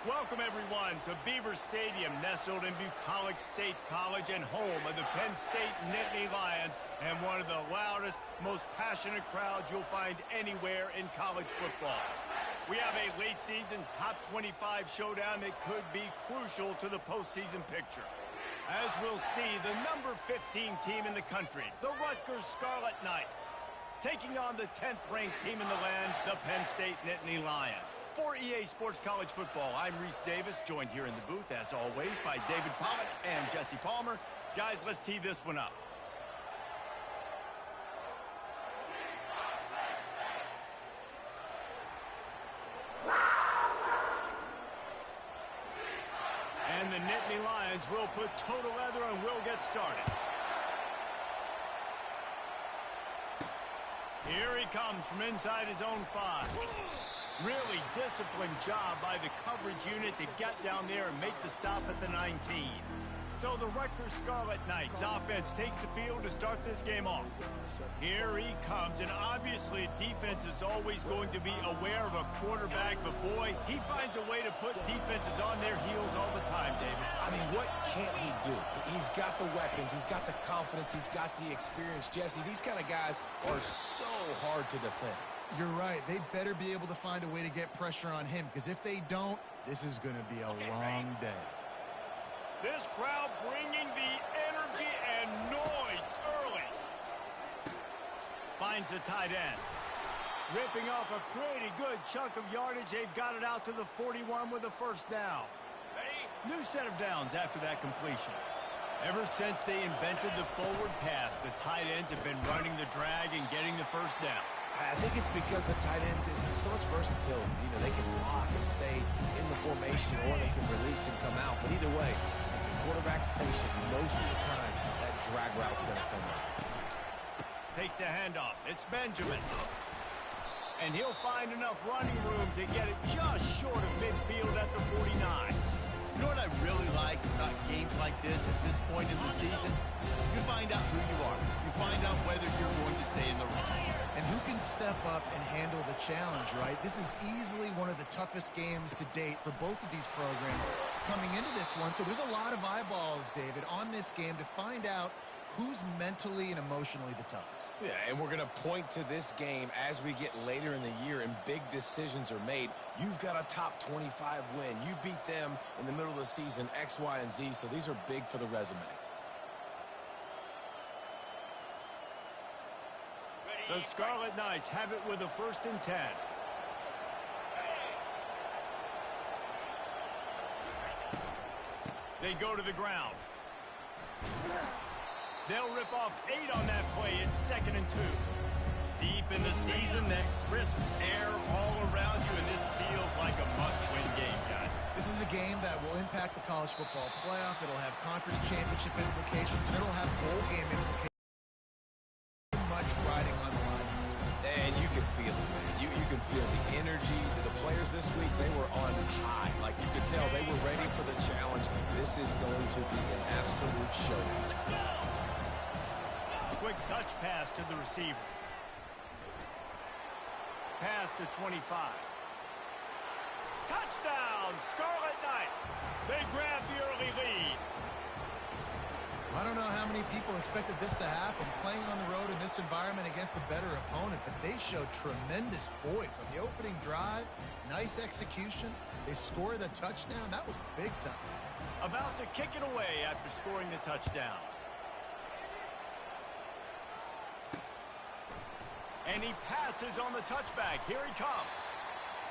Welcome, everyone, to Beaver Stadium, nestled in Bucolic State College and home of the Penn State Nittany Lions, and one of the loudest, most passionate crowds you'll find anywhere in college football. We have a late-season top 25 showdown that could be crucial to the postseason picture. As we'll see, the number 15 team in the country, the Rutgers Scarlet Knights, taking on the 10th-ranked team in the land, the Penn State Nittany Lions. For EA Sports College Football, I'm Reese Davis, joined here in the booth, as always, by David Pollack and Jesse Palmer. Guys, let's tee this one up. And the Nittany Lions will put total leather and will get started. Here he comes from inside his own 5. Really disciplined job by the coverage unit to get down there and make the stop at the 19. So the Rutgers Scarlet Knights offense takes the field to start this game off. Here he comes, and obviously defense is always going to be aware of a quarterback, but boy, he finds a way to put defenses on their heels all the time, David. I mean, what can't he do? He's got the weapons, he's got the confidence, he's got the experience. Jesse, these kind of guys are so hard to defend. You're right. They better be able to find a way to get pressure on him, because if they don't, this is going to be a long day. This crowd bringing the energy and noise early. Finds the tight end. Ripping off a pretty good chunk of yardage. They've got it out to the 41 with a first down. New set of downs after that completion. Ever since they invented the forward pass, the tight ends have been running the drag and getting the first down. I think it's because the tight ends is so much versatility. You know, they can block and stay in the formation, or they can release and come out. But either way, the quarterback's patient. Most of the time, that drag route's going to come out. Takes the handoff. It's Benjamin. And he'll find enough running room to get it just short of midfield at the 49. You know what I really like about games like this at this point in the season? You find out who you are. You find out whether you're going to stay in the race. And who can step up and handle the challenge, right? This is easily one of the toughest games to date for both of these programs coming into this one. So there's a lot of eyeballs, David, on this game to find out who's mentally and emotionally the toughest. Yeah, and we're going to point to this game as we get later in the year and big decisions are made. You've got a top 25 win. You beat them in the middle of the season, X, Y, and Z, so these are big for the resume. The Scarlet Knights have it with a 1st and 10. They go to the ground. They'll rip off 8 on that play. It's 2nd and 2. Deep in the season, that crisp air all around you, and this feels like a must-win game, guys. This is a game that will impact the college football playoff. It'll have conference championship implications, and it'll have bowl game implications. Much riding on the line. And you can feel it, man. You can feel the energy. The players this week, they were on high. Like you could tell, they were ready for the challenge. This is going to be an absolute showdown. Quick touch pass to the receiver. Pass to 25. Touchdown, Scarlet Knights. They grab the early lead. I don't know how many people expected this to happen, playing on the road in this environment against a better opponent, but they showed tremendous poise on the opening drive. Nice execution. They scored a touchdown. That was big time. About to kick it away after scoring the touchdown. And he passes on the touchback. Here he comes.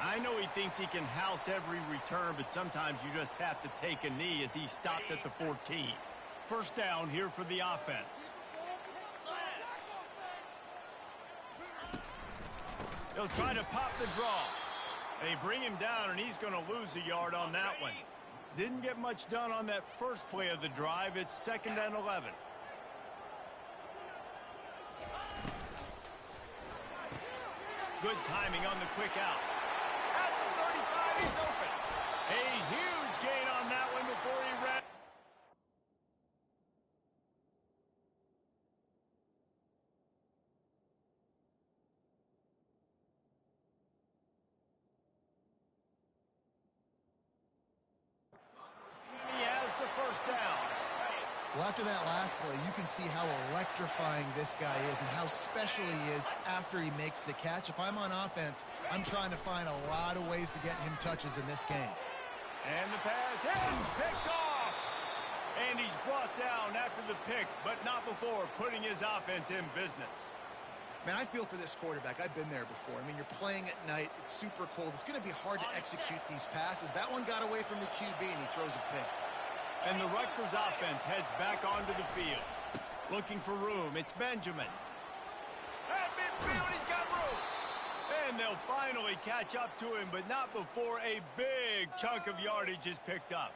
I know he thinks he can house every return, but sometimes you just have to take a knee as he stopped at the 14. First down here for the offense. He'll try to pop the draw. They bring him down, and he's going to lose a yard on that one. Didn't get much done on that first play of the drive. It's 2nd and 11. Good timing on the quick out. At the 35, he's open. A huge gain on that one before he ran. first down. Well, after that last play, you can see how electrifying this guy is and how special he is after he makes the catch. If I'm on offense, I'm trying to find a lot of ways to get him touches in this game. And the pass is picked off. And he's brought down after the pick, but not before putting his offense in business. Man, I feel for this quarterback. I've been there before. I mean, you're playing at night. It's super cold. It's going to be hard to execute these passes. That one got away from the QB, and he throws a pick. And the Rutgers offense heads back onto the field. Looking for room. It's Benjamin. At midfield, he's got room. And they'll finally catch up to him, but not before a big chunk of yardage is picked up.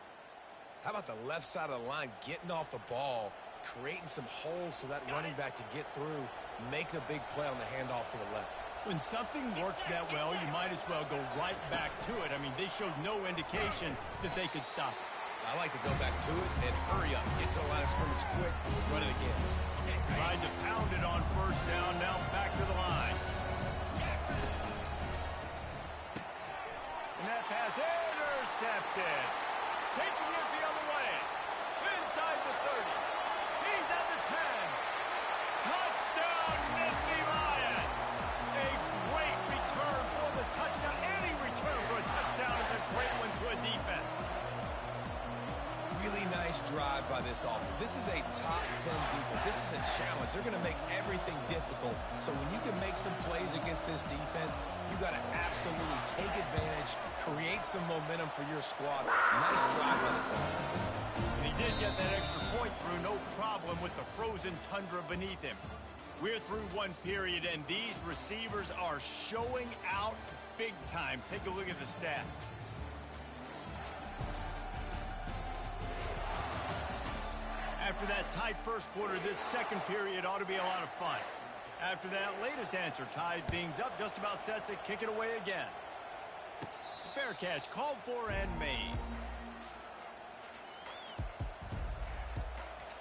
How about the left side of the line getting off the ball, creating some holes so that running back to get through, make a big play on the handoff to the left. When something works that well, you might as well go right back to it. I mean, they showed no indication that they could stop it. I like to go back to it and hurry up. Get to the line of scrimmage quick, run it again. Tried to pound it on first down, now back to the line. And that pass intercepted. Taking it the other way. Inside the 30. He's at the 10. Touchdown, Nittany Lions. A great return for the touchdown. Any return for a touchdown is a great one to a defense. Really nice drive by this offense. This is a top 10 defense. This is a challenge. They're going to make everything difficult. So when you can make some plays against this defense, you got to absolutely take advantage, create some momentum for your squad. Nice drive by this offense. And he did get that extra point through, no problem with the frozen tundra beneath him. We're through one period, and these receivers are showing out big time. Take a look at the stats. After that tight first quarter, this second period ought to be a lot of fun. After that latest answer tied things up, just about set to kick it away again. Fair catch, called for and made.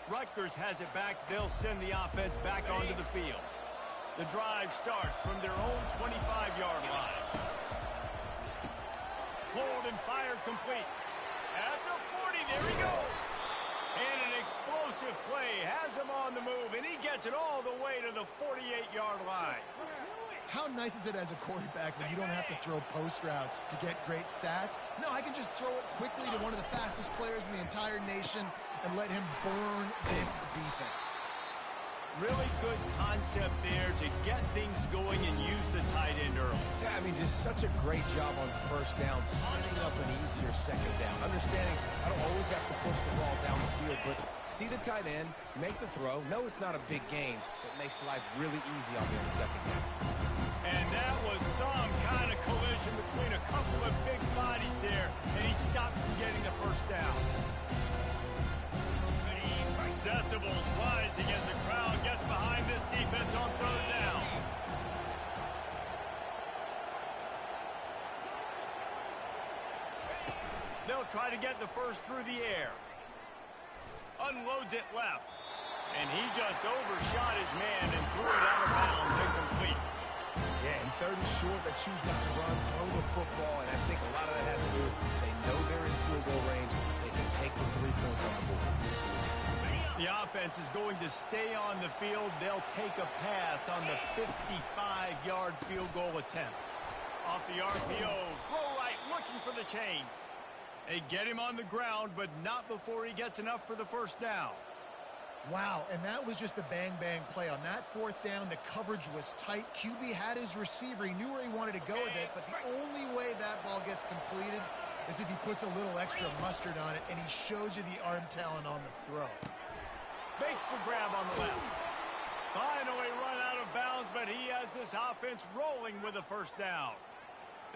Rutgers has it back. They'll send the offense back onto the field. The drive starts from their own 25-yard line. Pulled and fired complete. At the 40, there he goes. And an explosive play has him on the move, and he gets it all the way to the 48-yard line. How nice is it as a quarterback when you don't have to throw post routes to get great stats? No, I can just throw it quickly to one of the fastest players in the entire nation and let him burn this defense. Really good concept there to get things going and use the tight end early. Yeah, I mean, just such a great job on first down, setting up an easier second down. Understanding I don't always have to push the ball down the field, but see the tight end, make the throw. No, it's not a big gain, but makes life really easy on me on second down. And that was some kind of collision between a couple of big bodies there, and he stopped from getting the first down. Decibels rising as the crowd gets behind this defense on third down. They'll try to get the first through the air. Unloads it left. And he just overshot his man and threw it out of bounds incomplete. Yeah, in third and short, they choose not to run, throw the football, and I think a lot of that has to do with they know they're in field goal range. They can take the 3 points on the board. The offense is going to stay on the field. They'll take a pass on the 55-yard field goal attempt. Off the RPO, throw right, looking for the chains. They get him on the ground, but not before he gets enough for the first down. Wow, and that was just a bang-bang play. On that fourth down, the coverage was tight. QB had his receiver. He knew where he wanted to go with it, but the only way that ball gets completed is if he puts a little extra mustard on it, and he shows you the arm talent on the throw. Makes the grab on the left. Finally run out of bounds, but he has this offense rolling with a first down.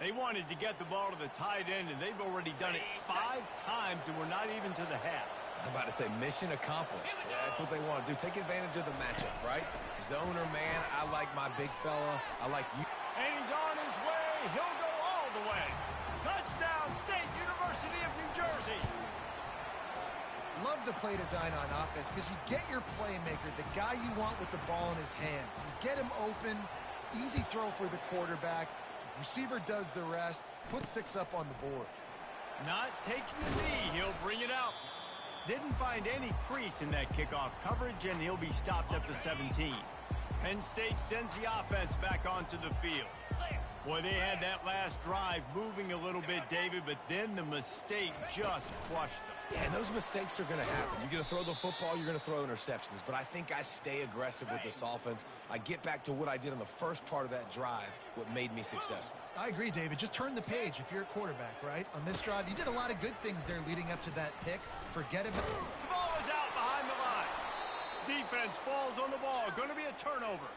They wanted to get the ball to the tight end, and they've already done it 5 times, and we're not even to the half. I'm about to say mission accomplished. Yeah, that's what they want to do. Take advantage of the matchup, right? Zone or man, I like my big fella. I like you. And he's on his way. He'll go all the way. Touchdown, State University of New Jersey. Love the play design on offense because you get your playmaker, the guy you want with the ball in his hands. You get him open, easy throw for the quarterback. Receiver does the rest, put 6 up on the board. Not taking the knee, he'll bring it out. Didn't find any crease in that kickoff coverage, and he'll be stopped at the 17. Penn State sends the offense back onto the field. Boy, they had that last drive moving a little bit, David, but then the mistake just crushed them. Yeah, and those mistakes are going to happen. You're going to throw the football, you're going to throw interceptions. But I think I stay aggressive with this offense. I get back to what I did in the first part of that drive, what made me successful. I agree, David. Just turn the page if you're a quarterback, right? On this drive, you did a lot of good things there leading up to that pick. Forget about it. The ball is out behind the line. Defense falls on the ball. Going to be a turnover.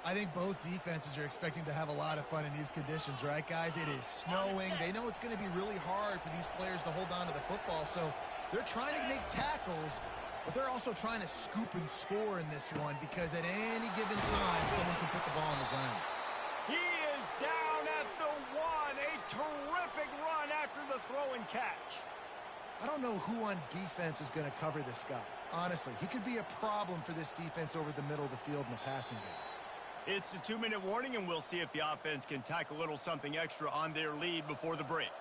I think both defenses are expecting to have a lot of fun in these conditions, right, guys? It is snowing. They know it's going to be really hard for these players to hold on to the football, so they're trying to make tackles, but they're also trying to scoop and score in this one because at any given time, someone can put the ball on the ground. He is down at the 1. A terrific run after the throw and catch. I don't know who on defense is going to cover this guy. Honestly, he could be a problem for this defense over the middle of the field in the passing game. It's the 2-minute warning, and we'll see if the offense can tack a little something extra on their lead before the break.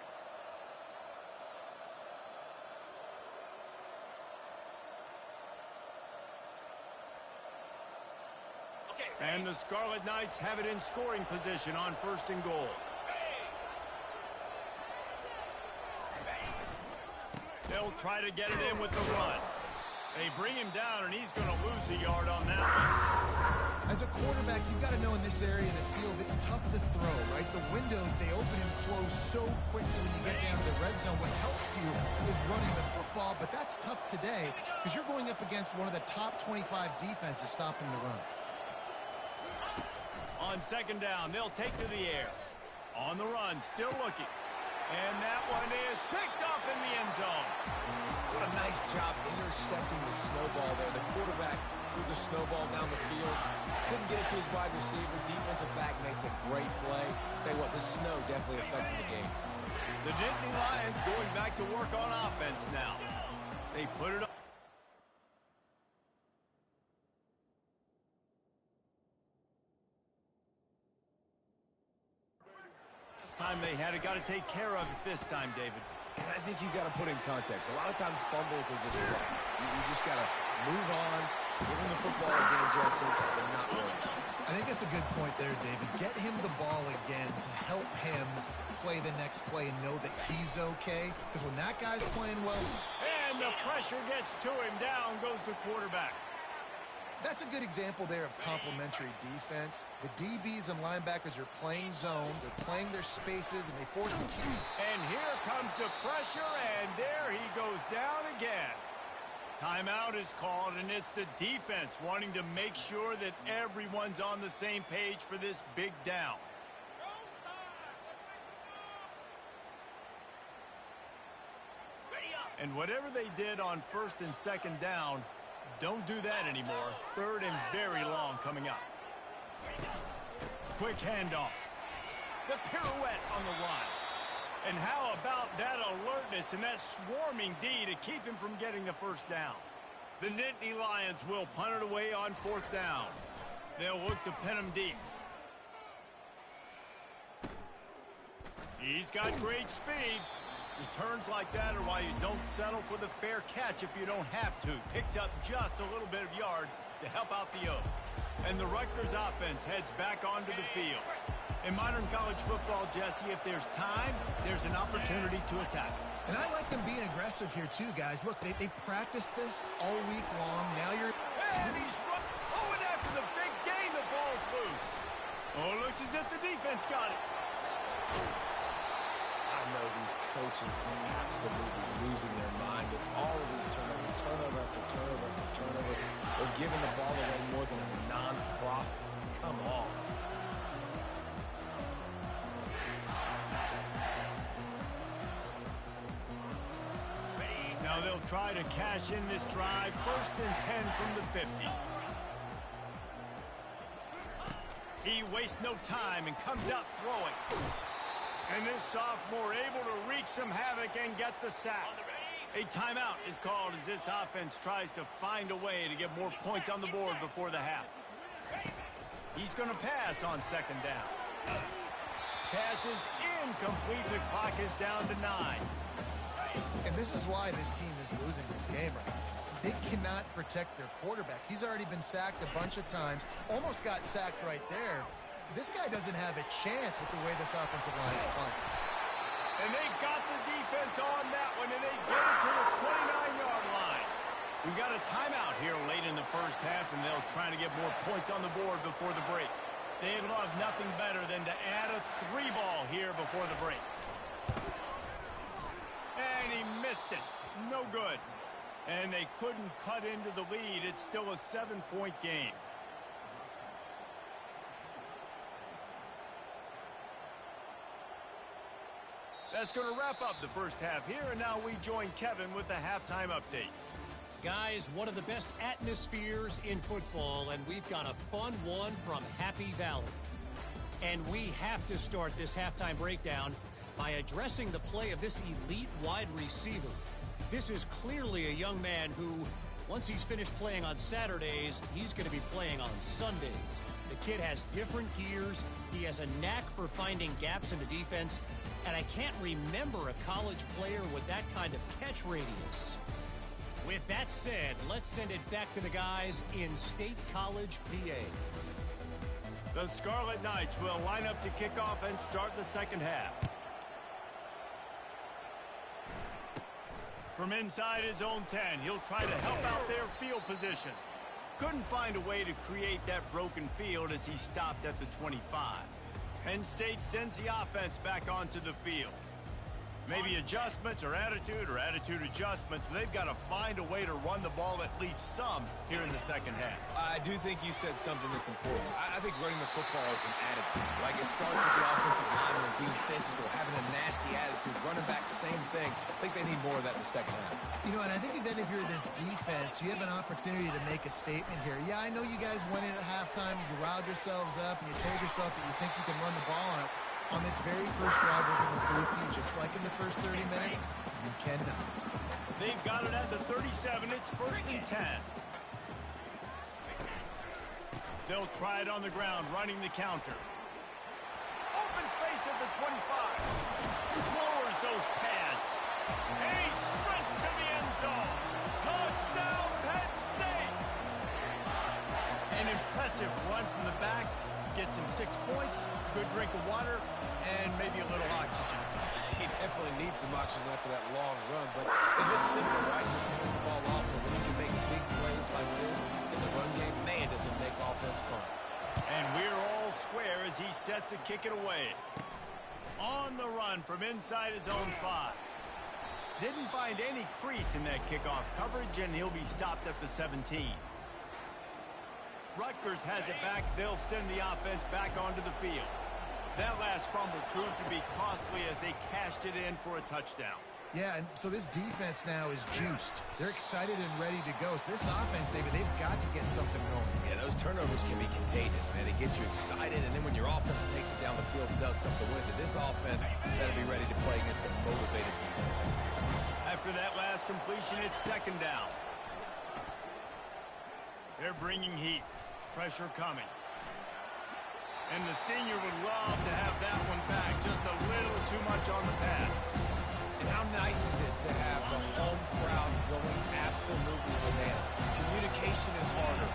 And the Scarlet Knights have it in scoring position on 1st and goal. They'll try to get it in with the run. They bring him down, and he's going to lose a yard on that one. As a quarterback, you've got to know in this area of the field, it's tough to throw, right? The windows, they open and close so quickly when you get down to the red zone. What helps you is running the football, but that's tough today because you're going up against one of the top 25 defenses stopping the run. On 2nd down, they'll take to the air. On the run, still looking. And that one is picked off in the end zone. What a nice job intercepting the snowball there. The quarterback threw the snowball down the field. Couldn't get it to his wide receiver. Defensive back makes a great play. Tell you what, this snow definitely affected the game. The Nittany Lions going back to work on offense now. They put it up. Time they had it, got to take care of it this time, David. And I think you got to put in context. A lot of times fumbles are just play. You just got to move on, give him the football again, Jesse, and not worry. I think that's a good point there, David. Get him the ball again to help him play the next play and know that he's okay. Because when that guy's playing well... And the pressure gets to him. Down goes the quarterback. That's a good example there of complementary defense. The DBs and linebackers are playing zone, they're playing their spaces, and they force the QB. And here comes the pressure, and there he goes down again. Timeout is called, and it's the defense wanting to make sure that everyone's on the same page for this big down. And whatever they did on 1st and 2nd down, don't do that anymore. 3rd and very long coming up. Quick handoff. The pirouette on the line. And how about that alertness and that swarming D to keep him from getting the 1st down? The Nittany Lions will punt it away on 4th down. They'll look to pin him deep. He's got great speed. Returns like that are why you don't settle for the fair catch if you don't have to. Picks up just a little bit of yards to help out the O. And the Rutgers offense heads back onto the field. In modern college football, Jesse, if there's time, there's an opportunity to attack. And I like them being aggressive here too, guys. Look, they practiced this all week long. Now you're... And he's run. Oh, and after the big gain, the ball's loose. Oh, looks as if the defense got it. I know these coaches are absolutely losing their mind with all of these turnover after turnover after turnover. They're giving the ball away more than a non-profit. Come on. Now they'll try to cash in this drive. 1st and 10 from the 50. He wastes no time and comes out throwing. And this sophomore able to wreak some havoc and get the sack. A timeout is called as this offense tries to find a way to get more points on the board before the half. He's going to pass on 2nd down. Pass is incomplete. The clock is down to 9. And this is why this team is losing this game right now. They cannot protect their quarterback. He's already been sacked a bunch of times, almost got sacked right there. This guy doesn't have a chance with the way this offensive line is playing. And they got the defense on that one, and they get it to the 29-yard line. We've got a timeout here late in the first half, and they'll try to get more points on the board before the break. They'd love nothing better than to add a 3-ball here before the break. And he missed it. No good. And they couldn't cut into the lead. It's still a 7-point game. That's going to wrap up the first half here, and now we join Kevin with the halftime update. Guys, one of the best atmospheres in football, and we've got a fun one from Happy Valley. And we have to start this halftime breakdown by addressing the play of this elite wide receiver. This is clearly a young man who, once he's finished playing on Saturdays, he's going to be playing on Sundays. The kid has different gears. He has a knack for finding gaps in the defense. And I can't remember a college player with that kind of catch radius. With that said, let's send it back to the guys in State College, PA. The Scarlet Knights will line up to kick off and start the second half. From inside his own 10, he'll try to help out their field position. Couldn't find a way to create that broken field as he stopped at the 25. Penn State sends the offense back onto the field. Maybe adjustments or attitude adjustments, but they've got to find a way to run the ball at least some here in the second half. I do think you said something that's important. I think running the football is an attitude. Like, it starts with the offensive lineman being physical, having a nasty attitude. Running back, same thing. I think they need more of that in the second half. You know, and I think even if you're this defense, you have an opportunity to make a statement here. Yeah, I know you guys went in at halftime, you riled yourselves up, and you told yourself that you think you can run the ball on us. On this very first drive, we're going to prove to you, just like in the first 30 minutes, you cannot. They've got it at the 37. It's 1st and 10. They'll try it on the ground, running the counter. Open space at the 25. Lowers those pads. And he sprints to the end zone. Touchdown, Penn State! An impressive run from the back. Gets him 6 points, good drink of water, and maybe a little oxygen. He definitely needs some oxygen after that long run, but it looks simple, right? Just hand the ball off, but when you can make big plays like this in the run game, man, does it make offense fun. And we're all square as he's set to kick it away. On the run from inside his own 5. Didn't find any crease in that kickoff coverage, and he'll be stopped at the 17. Rutgers has it back. They'll send the offense back onto the field. That last fumble proved to be costly as they cashed it in for a touchdown. Yeah, and so this defense now is juiced. They're excited and ready to go. So this offense, David, they've got to get something going. Yeah, those turnovers can be contagious, man. It gets you excited, and then when your offense takes it down the field and does something with it, this offense better be ready to play against a motivated defense. After that last completion, it's 2nd down. They're bringing heat. Pressure coming. And the senior would love to have that one back. Just a little too much on the pass. And how nice is it to have the home crowd going absolutely bananas? Communication is harder.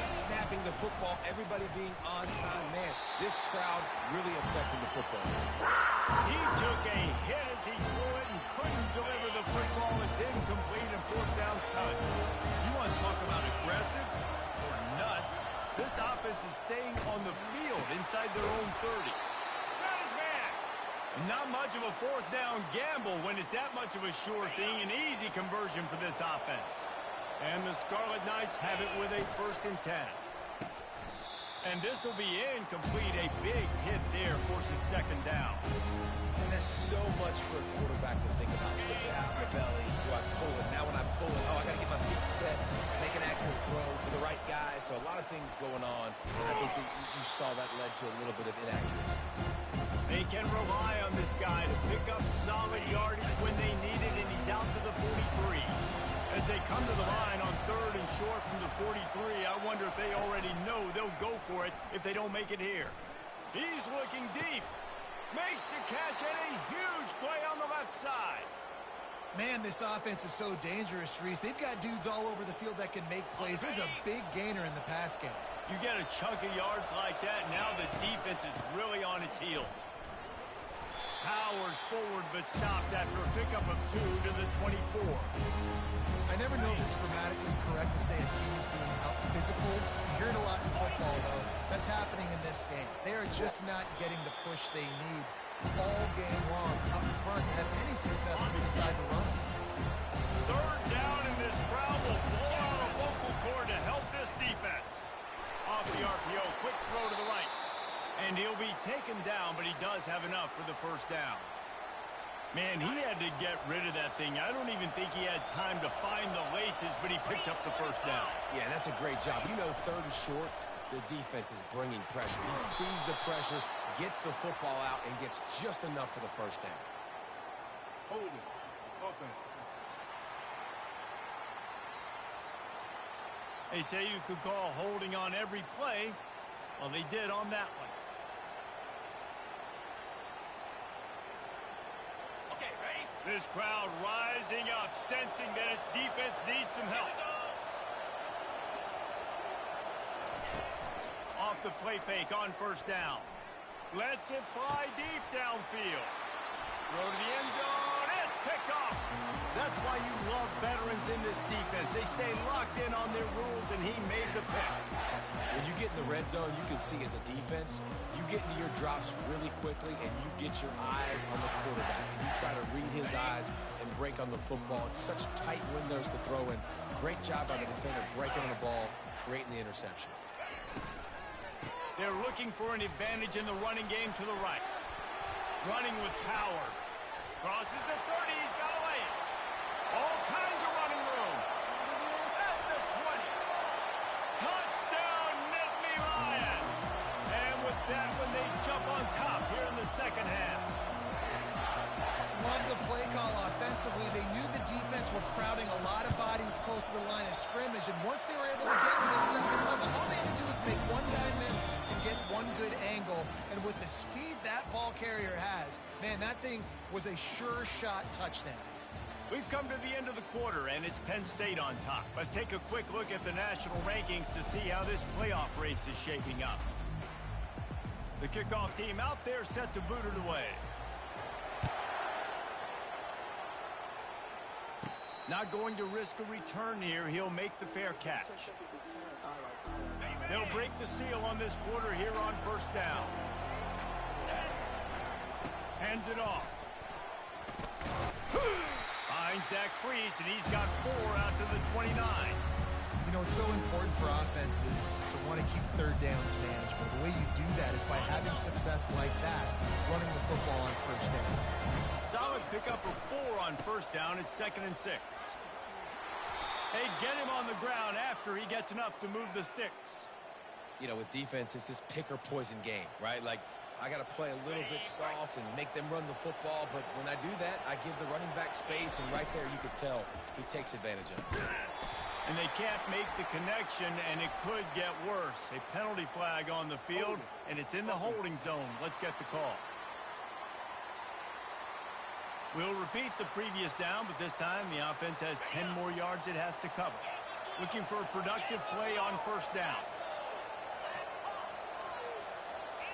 Just snapping the football, everybody being on time. Man, this crowd really affecting the football. He took a hit as he threw it and couldn't deliver the football. It's incomplete and 4th down's cut. You want to talk about aggressive or nuts? This offense is staying on the field inside their own 30. Got his man. Not much of a 4th down gamble when it's that much of a sure thing. An easy conversion for this offense. And the Scarlet Knights have it with a 1st and 10. And this will be incomplete. A big hit there forces 2nd down. And that's so much for a quarterback to think about. Stick it out in the belly. Do I pull it? Now when I pull it, I got to get my feet set, make an accurate throw to the right guy. So a lot of things going on. And I think that you saw that led to a little bit of inaccuracy. They can rely on this guy to pick up solid yardage when they need it, and he's out to the 43. As they come to the line on 3rd and short from the 43, I wonder if they already know they'll go for it if they don't make it here. He's looking deep. Makes the catch and a huge play on the left side. Man, this offense is so dangerous, Reese. They've got dudes all over the field that can make plays. There's a big gainer in the pass game. You get a chunk of yards like that, now the defense is really on its heels. Powers forward, but stopped after a pickup of 2 to the 24. I never know if it's grammatically correct to say a team is being out-physical. You hear it a lot in football, though. That's happening in this game. They are just not getting the push they need all game long up front to have any success when they decide to run. Third down, and this crowd will blow out a vocal cord to help this defense. Off the RPO, quick throw to the right. And he'll be taken down, but he does have enough for the first down. Man, he had to get rid of that thing. I don't even think he had time to find the laces, but he picks up the first down. Yeah, that's a great job. You know, third and short, the defense is bringing pressure. He sees the pressure, gets the football out, and gets just enough for the first down. Hold it. Offense. They say you could call holding on every play. Well, they did on that one. Okay, ready? This crowd rising up, sensing that its defense needs some help. Off the play fake on first down. Lets it fly deep downfield. Throw to the end zone. It's picked off. That's why you love veterans in this defense. They stay locked in on their rules, and he made the pick. When you get in the red zone, you can see as a defense, you get into your drops really quickly, and you get your eyes on the quarterback. And you try to read his eyes and break on the football. It's such tight windows to throw in. Great job by the defender breaking on the ball, creating the interception. They're looking for an advantage in the running game to the right. Running with power. Crosses the 30. He's got away. All kinds of running room. At the 20. Touchdown, Nittany Lions. And with that one, they jump on top here in the second half. Love the play call offensively. They knew the defense were crowding a lot of bodies close to the line of scrimmage, and once they were able to get to the second level, all they had to do was make one guy miss and get one good angle. And with the speed that ball carrier has, man, that thing was a sure shot touchdown. We've come to the end of the quarter, and it's Penn State on top. Let's take a quick look at the national rankings to see how this playoff race is shaping up. The kickoff team out there set to boot it away. Not going to risk a return here. He'll make the fair catch. They'll break the seal on this quarter here on first down. Hands it off. Finds that crease, and he's got 4 out to the 29. You know, it's so important for offenses to want to keep third downs manageable. The way you do that is by having success like that, running the football on first down. Solid pickup of 4 on first down. It's 2nd and 6. Hey, get him on the ground after he gets enough to move the sticks. You know, with defense, it's this pick or poison game, right? Like, I got to play a little bit soft and make them run the football, but when I do that, I give the running back space, and right there you could tell he takes advantage of it. And they can't make the connection, and it could get worse. A penalty flag on the field, and it's in the holding zone. Let's get the call. We'll repeat the previous down, but this time the offense has 10 more yards it has to cover. Looking for a productive play on first down.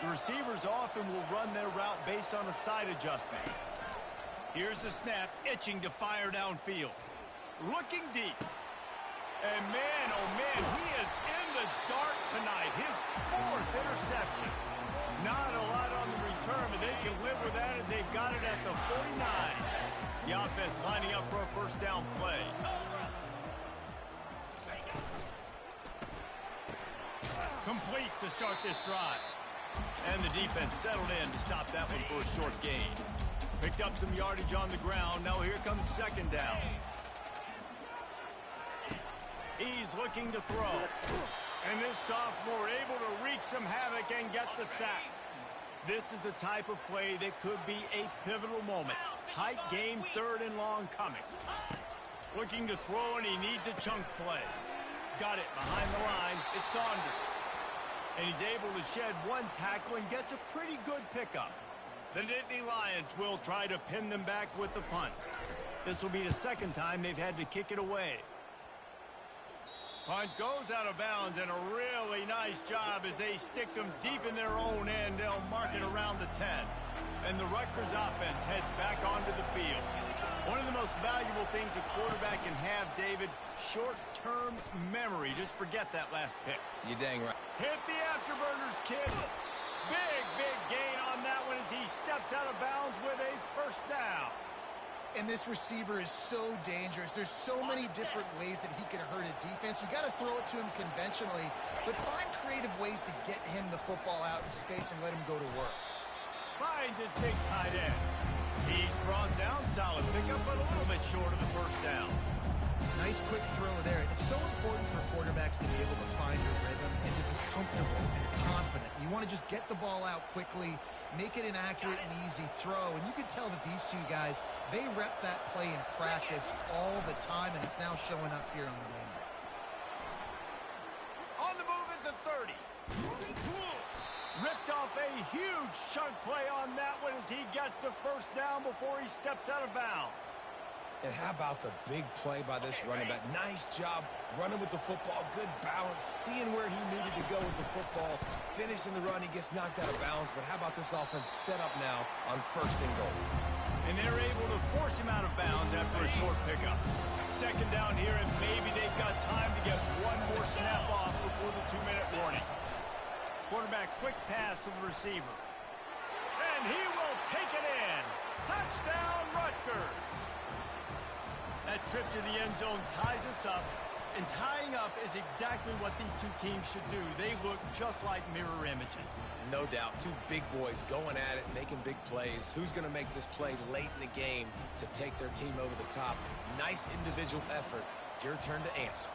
The receivers often will run their route based on a side adjustment. Here's the snap, itching to fire downfield. Looking deep. And man, oh man, he is in the dark tonight. His 4th interception. Not a lot on the return, but they can live with that as they've got it at the 49. The offense lining up for a first down play. Complete to start this drive. And the defense settled in to stop that one for a short gain. Picked up some yardage on the ground. Now here comes second down. He's looking to throw. And this sophomore able to wreak some havoc and get the sack. This is the type of play that could be a pivotal moment. Tight game, 3rd and long coming. Looking to throw, and he needs a chunk play. Got it behind the line. It's Saunders. And he's able to shed one tackle and gets a pretty good pickup. The Nittany Lions will try to pin them back with the punt. This will be the second time they've had to kick it away. Punt goes out of bounds, and a really nice job as they stick them deep in their own end. They'll mark it around the 10. And the Rutgers offense heads back onto the field. One of the most valuable things a quarterback can have, David, short-term memory. Just forget that last pick. You're dang right. Hit the afterburners, kid. Big gain on that one as he steps out of bounds with a first down. And this receiver is so dangerous. There's so many different ways that he can hurt a defense. You got to throw it to him conventionally, but find creative ways to get him the football out in space and let him go to work. Finds his big tight end. He's brought down, solid pickup, but a little bit short of the first down. Nice quick throw there. It's so important for quarterbacks to be able to find a rhythm and to be comfortable and confident. You want to just get the ball out quickly, make it an accurate and easy throw. And you can tell that these two guys, they rep that play in practice all the time, and it's now showing up here on the game. On the move at the 30. Ripped off a huge chunk play on that one as he gets the first down before he steps out of bounds. And how about the big play by this running back? Nice job running with the football. Good balance, seeing where he needed to go with the football. Finishing the run, he gets knocked out of bounds. But how about this offense set up now on first and goal? And they're able to force him out of bounds after a short pickup. Second down here, and maybe they've got time to get one more snap off before the 2-minute warning. Quarterback quick pass to the receiver. And he will take it in. Touchdown, Rutgers. That trip to the end zone ties us up. And tying up is exactly what these two teams should do. They look just like mirror images. No doubt. Two big boys going at it, making big plays. Who's going to make this play late in the game to take their team over the top? Nice individual effort. Your turn to answer.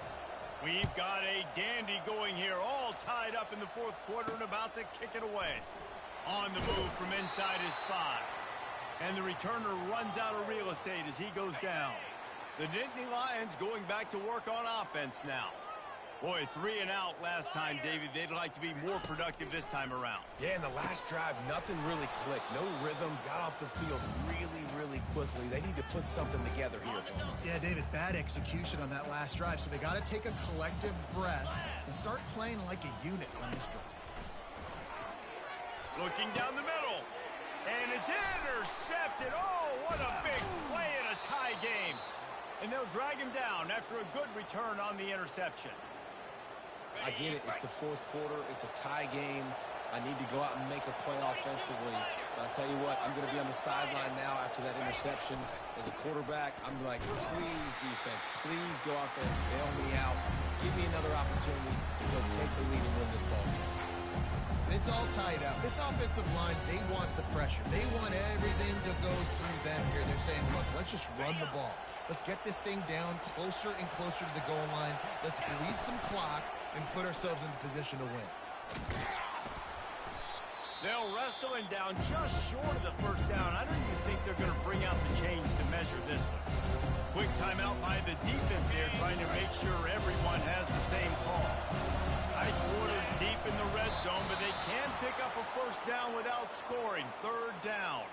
We've got a dandy going here, all tied up in the fourth quarter and about to kick it away. On the move from inside his 5. And the returner runs out of real estate as he goes down. The Nittany Lions going back to work on offense now. Boy, 3 and out last time, David. They'd like to be more productive this time around. Yeah, in the last drive, nothing really clicked. No rhythm, got off the field really quickly. They need to put something together here. Yeah, David, bad execution on that last drive. So they got to take a collective breath and start playing like a unit on this drive. Looking down the middle. And it's intercepted. Oh, what a big play in a tie game. And they'll drag him down after a good return on the interception. I get it. It's the fourth quarter. It's a tie game. I need to go out and make a play offensively. But I'll tell you what, I'm going to be on the sideline now after that interception. As a quarterback, I'm like, please, defense, please go out there and bail me out. Give me another opportunity to go take the lead and win this ball game. It's all tied up. This offensive line, they want the pressure. They want everything to go through them here. They're saying, look, let's just run the ball. Let's get this thing down closer and closer to the goal line. Let's bleed some clock and put ourselves in a position to win. They'll wrestle him down just short of the first down. I don't even think they're going to bring out the chains to measure this one. Quick timeout by the defense here, trying to make sure everyone has the same call. Tight quarters deep in the red zone, but they can pick up a first down without scoring. Third down.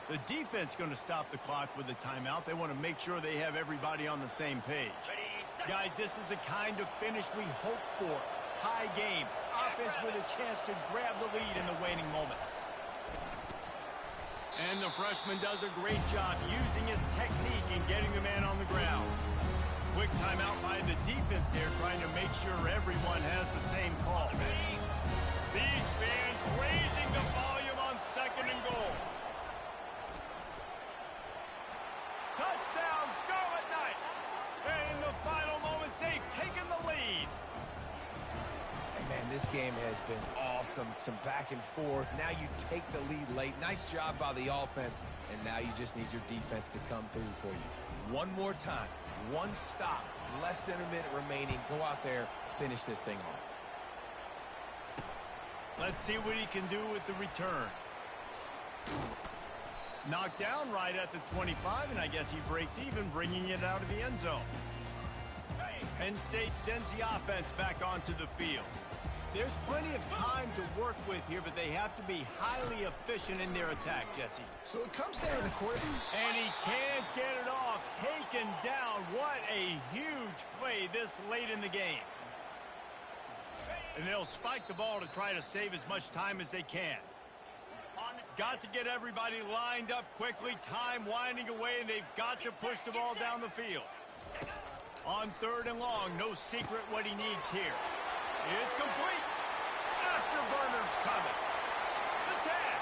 The defense going to stop the clock with a timeout. They want to make sure they have everybody on the same page. Guys, this is the kind of finish we hope for. Tie game. Offense with a chance to grab the lead in the waning moments. And the freshman does a great job using his technique and getting the man on the ground. Quick timeout by the defense there, trying to make sure everyone has the same call. These fans raising the volume on second and goal. Touchdown, Scarlet Knights! And in the final moments, they've taken the lead. And man, this game has been awesome. Some back and forth. Now you take the lead late. Nice job by the offense. And now you just need your defense to come through for you. One more time. One stop. Less than a minute remaining. Go out there. Finish this thing off. Let's see what he can do with the return. Knocked down right at the 25, and I guess he breaks even, bringing it out of the end zone. Penn State sends the offense back onto the field. There's plenty of time to work with here, but they have to be highly efficient in their attack, Jesse. So it comes down to the quarterback. And he can't get it off. Taken down. What a huge play this late in the game. And they'll spike the ball to try to save as much time as they can. Got to get everybody lined up quickly. Time winding away, and they've got to push the ball down the field. On 3rd and long, no secret what he needs here. It's complete. Afterburner's coming. The tag.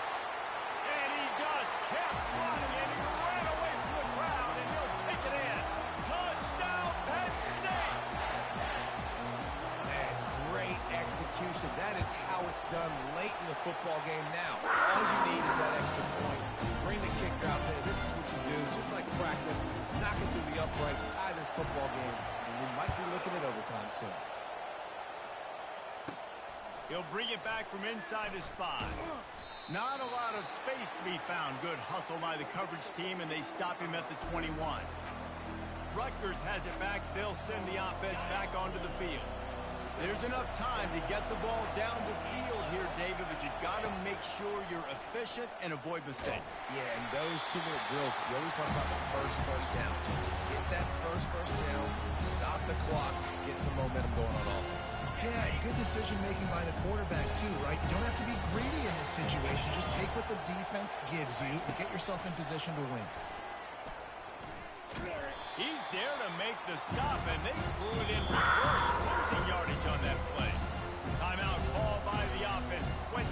And he just kept running, and he ran away from the crowd, and he'll take it in. Touchdown, Penn State. Man, great execution. That is how it's done late in the football game now. All you need is that extra point. Bring the kicker out there. This is what you do, just like practice. Knock it through the uprights, tie this football game, and we might be looking at overtime soon. He'll bring it back from inside his 5. Not a lot of space to be found. Good hustle by the coverage team, and they stop him at the 21. Rutgers has it back. They'll send the offense back onto the field. There's enough time to get the ball down the field here, David, but you've got to make sure you're efficient and avoid mistakes. Yeah, and those 2-minute drills, you always talk about the first down. Just get that first down, stop the clock, get some momentum going on offense. Yeah, good decision-making by the quarterback, too, right? You don't have to be greedy in this situation. Just take what the defense gives you and get yourself in position to win. He's there to make the stop, and they threw it in reverse, losing yardage on that play. Timeout called by the offense. 23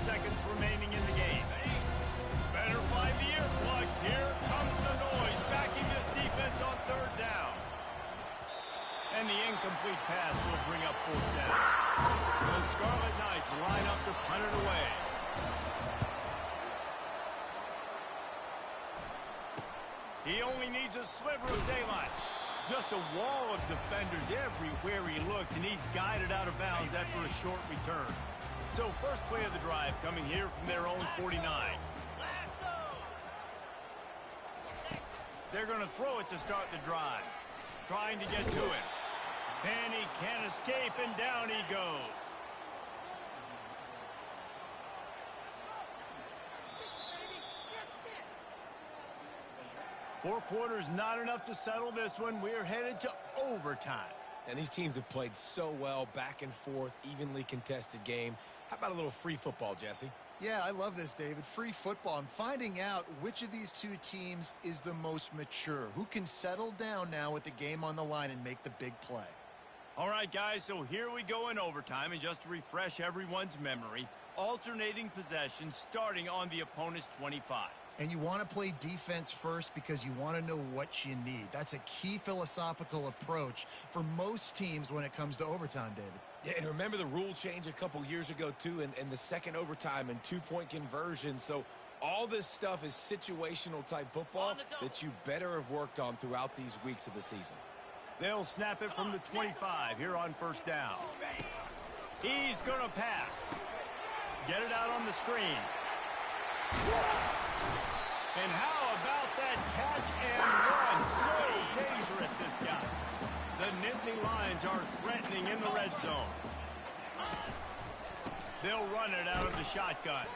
seconds remaining in the game. Better find the earplugs. Here comes the noise, backing this defense on 3rd down. And the incomplete pass will bring up 4th down. The Scarlet Knights line up to punt it away. He only needs a sliver of daylight. Just a wall of defenders everywhere he looks, and he's guided out of bounds after a short return. So first play of the drive coming here from their own 49. They're going to throw it to start the drive. Trying to get to it. And he can't escape, and down he goes. Four quarters not enough to settle this one. We're headed to overtime. And these teams have played so well, back and forth, evenly contested game. How about a little free football, Jesse? Yeah, I love this, David. Free football. I'm finding out which of these two teams is the most mature. Who can settle down now with the game on the line and make the big play? All right, guys, so here we go in overtime. And just to refresh everyone's memory, alternating possession starting on the opponent's 25. And you want to play defense first because you want to know what you need. That's a key philosophical approach for most teams when it comes to overtime, David. Yeah, and remember the rule change a couple years ago, too, and the second overtime and two-point conversion. So all this stuff is situational-type football that you better have worked on throughout these weeks of the season. They'll snap it from the 25 here on 1st down. He's going to pass. Get it out on the screen. And how about that catch and run? So dangerous, this guy. The Nittany Lions are threatening in the red zone. They'll run it out of the shotgun.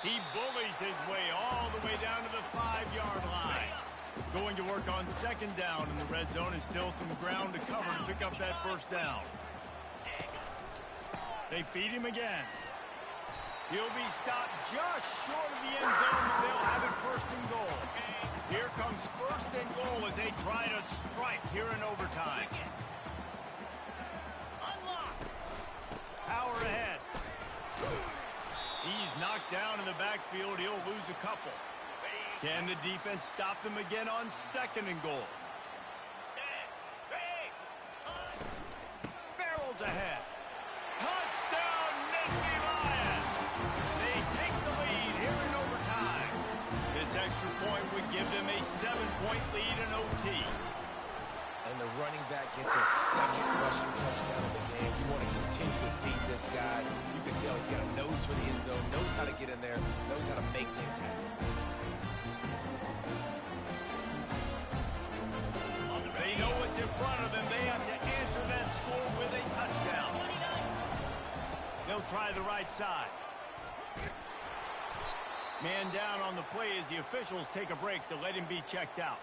He bullies his way all the way down to the 5-yard line. Going to work on 2nd down in the red zone, and still some ground to cover to pick up that 1st down. They feed him again. He'll be stopped just short of the end zone, but they'll have it 1st and goal. Here comes 1st and goal as they try to strike here in overtime. Power ahead. He's knocked down in the backfield. He'll lose a couple. Can the defense stop them again on 2nd and goal? Barrels ahead. Touchdown, Nittany Lions! They take the lead here in overtime. This extra point would give them a 7-point lead in OT. And the running back gets a 2nd rushing touchdown in the game. You want to continue to feed this guy. You can tell he's got a nose for the end zone, knows how to get in there, knows how to make things happen. They know what's in front of them. They have to answer that score with a touchdown. They'll try the right side. Man down on the play as the officials take a break to let him be checked out.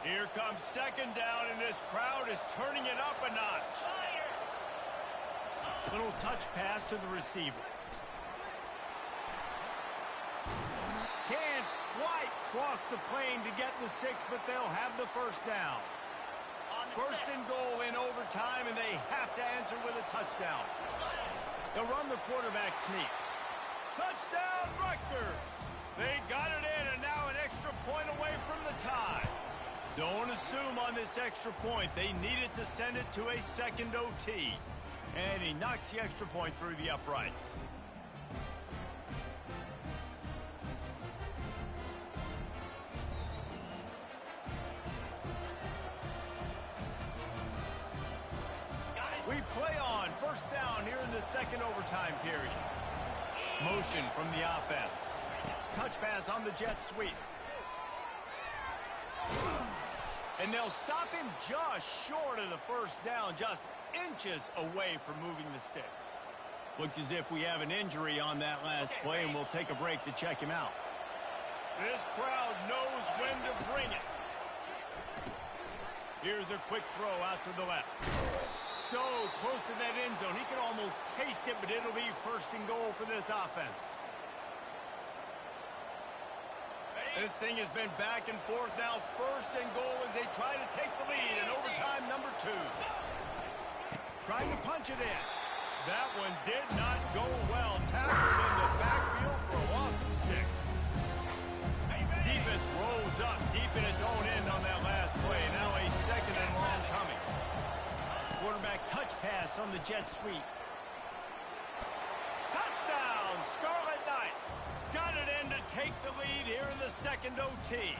Here comes second down, and this crowd is turning it up a notch. Little touch pass to the receiver. Can't quite cross the plane to get the 6, but they'll have the first down. First and goal in overtime, and they have to answer with a touchdown. They'll run the quarterback sneak. Touchdown, Rutgers! They got it in, and now an extra point away from the tie. Don't assume on this extra point. They needed to send it to a second OT. And he knocks the extra point through the uprights. We play on first down here in the second overtime period. Motion from the offense. Touch pass on the jet sweep. And they'll stop him just short of the first down, just inches away from moving the sticks. Looks as if we have an injury on that last play, and we'll take a break to check him out. This crowd knows when to bring it. Here's a quick throw out to the left. So close to that end zone. He can almost taste it, but it'll be first and goal for this offense. This thing has been back and forth now. First and goal as they try to take the lead in overtime number 2. Trying to punch it in. That one did not go well. Tackled in the backfield for a loss of 6. Defense rolls up deep in its own end on that last play. Now a second and long coming. Quarterback touch pass on the jet sweep. Touchdown, Scarlet Knights. Got it in to take the lead here in the second OT.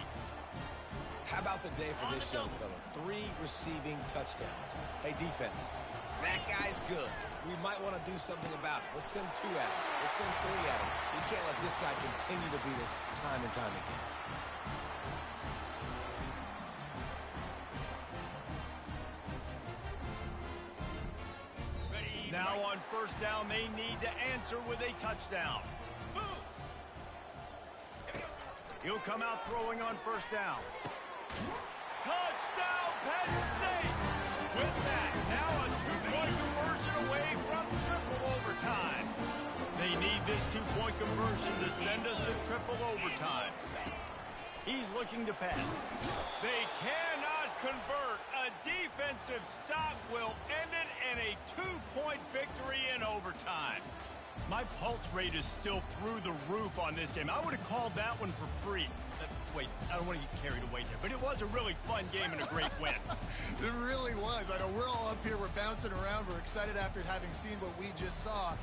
How about the day for this young fella? 3 receiving touchdowns. Hey, defense, that guy's good. We might want to do something about it. Let's send 2 at him. Let's send 3 at him. We can't let this guy continue to beat us time and time again. Now on first down, they need to answer with a touchdown. He'll come out throwing on first down. Touchdown, Penn State! With that, now a 2-point conversion away from triple overtime. They need this 2-point conversion to send us to triple overtime. He's looking to pass. They cannot convert. A defensive stop will end it in a 2-point victory in overtime. My pulse rate is still through the roof on this game. I would have called that one for free. Wait, I don't want to get carried away there, but it was a really fun game and a great win. It really was. I know we're all up here, we're bouncing around, we're excited after having seen what we just saw.